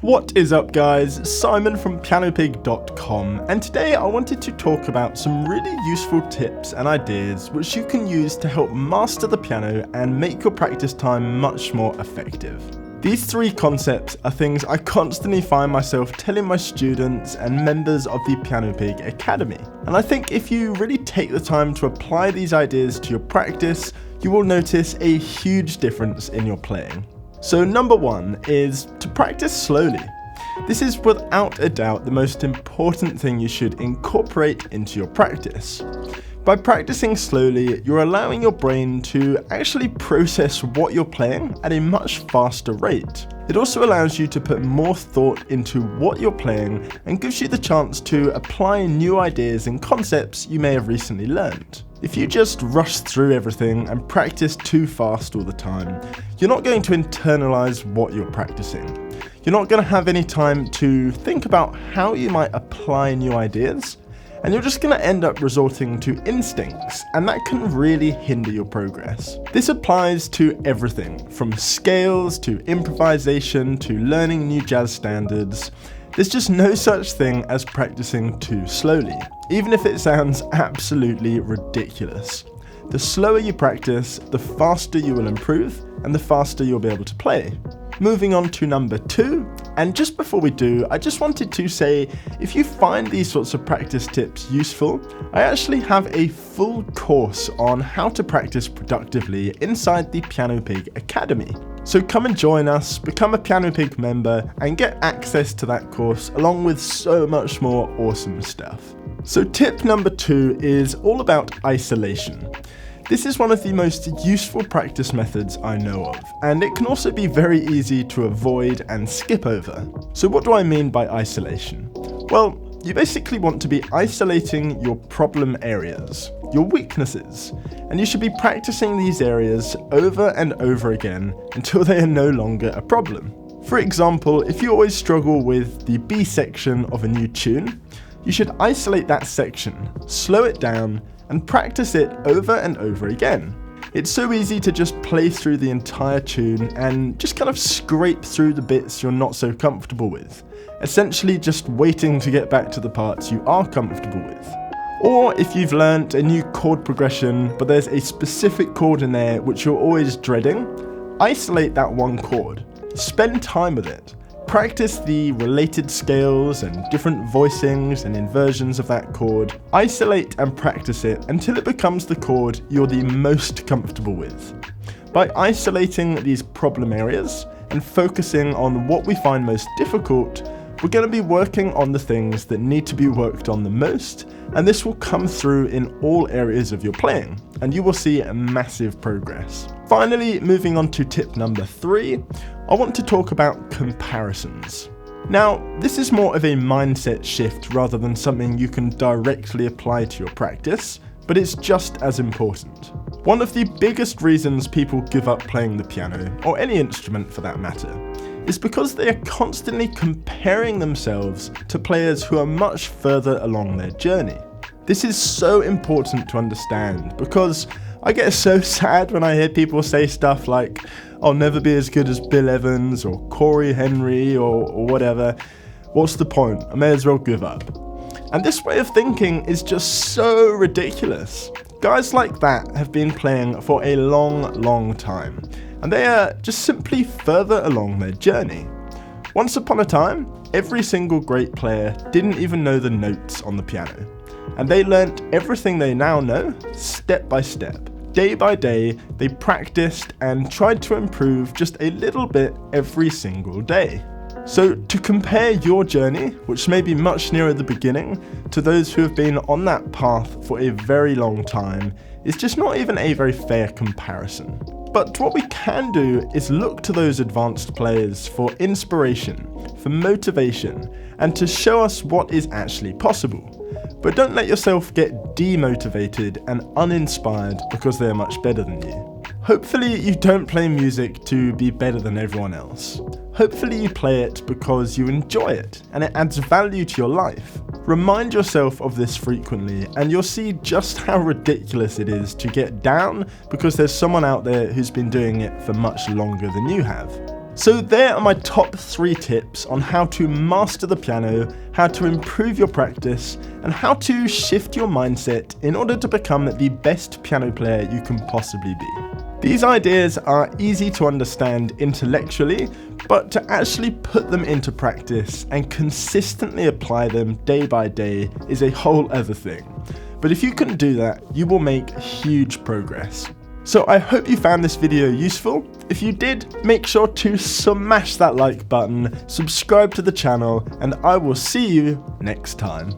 What is up guys, Simon from PianoPig.com, and today I wanted to talk about some really useful tips and ideas which you can use to help master the piano and make your practice time much more effective. These three concepts are things I constantly find myself telling my students and members of the PianoPig Academy, and I think if you really take the time to apply these ideas to your practice, you will notice a huge difference in your playing. So number one is to practice slowly. This is without a doubt the most important thing you should incorporate into your practice. By practicing slowly, you're allowing your brain to actually process what you're playing at a much faster rate. It also allows you to put more thought into what you're playing and gives you the chance to apply new ideas and concepts you may have recently learned. If you just rush through everything and practice too fast all the time, you're not going to internalize what you're practicing. You're not going to have any time to think about how you might apply new ideas, and you're just going to end up resorting to instincts, and that can really hinder your progress. This applies to everything, from scales to improvisation to learning new jazz standards. There's just no such thing as practicing too slowly, even if it sounds absolutely ridiculous. The slower you practice, the faster you will improve, and the faster you'll be able to play. Moving on to number two, and just before we do, I just wanted to say, if you find these sorts of practice tips useful, I actually have a full course on how to practice productively inside the PianoPig Academy. So come and join us, become a PianoPig member, and get access to that course along with so much more awesome stuff. So tip number two is all about isolation. This is one of the most useful practice methods I know of, and it can also be very easy to avoid and skip over. So what do I mean by isolation? Well, you basically want to be isolating your problem areas, your weaknesses, and you should be practicing these areas over and over again until they are no longer a problem. For example, if you always struggle with the B section of a new tune, you should isolate that section, slow it down, and practice it over and over again. It's so easy to just play through the entire tune and just kind of scrape through the bits you're not so comfortable with, essentially just waiting to get back to the parts you are comfortable with. Or if you've learnt a new chord progression but there's a specific chord in there which you're always dreading, isolate that one chord, spend time with it. Practice the related scales and different voicings and inversions of that chord. Isolate and practice it until it becomes the chord you're the most comfortable with. By isolating these problem areas and focusing on what we find most difficult, we're going to be working on the things that need to be worked on the most, and this will come through in all areas of your playing, and you will see a massive progress. Finally, moving on to tip number three, I want to talk about comparisons. Now, this is more of a mindset shift rather than something you can directly apply to your practice, but it's just as important. One of the biggest reasons people give up playing the piano, or any instrument for that matter, is because they are constantly comparing themselves to players who are much further along their journey. This is so important to understand because I get so sad when I hear people say stuff like, "I'll never be as good as Bill Evans or Corey Henry or whatever. What's the point? I may as well give up." And this way of thinking is just so ridiculous. Guys like that have been playing for a long time, and they are just simply further along their journey. Once upon a time, every single great player didn't even know the notes on the piano, and they learnt everything they now know step by step. Day by day, they practiced and tried to improve just a little bit every single day. So to compare your journey, which may be much nearer the beginning, to those who have been on that path for a very long time, is just not even a very fair comparison. But what we can do is look to those advanced players for inspiration, for motivation, and to show us what is actually possible. But don't let yourself get demotivated and uninspired because they are much better than you. Hopefully you don't play music to be better than everyone else. Hopefully you play it because you enjoy it and it adds value to your life. Remind yourself of this frequently and you'll see just how ridiculous it is to get down because there's someone out there who's been doing it for much longer than you have. So there are my top 3 tips on how to master the piano, how to improve your practice, and how to shift your mindset in order to become the best piano player you can possibly be. These ideas are easy to understand intellectually, but to actually put them into practice and consistently apply them day by day is a whole other thing. But if you can do that, you will make huge progress. So I hope you found this video useful. If you did, make sure to smash that like button, subscribe to the channel, and I will see you next time.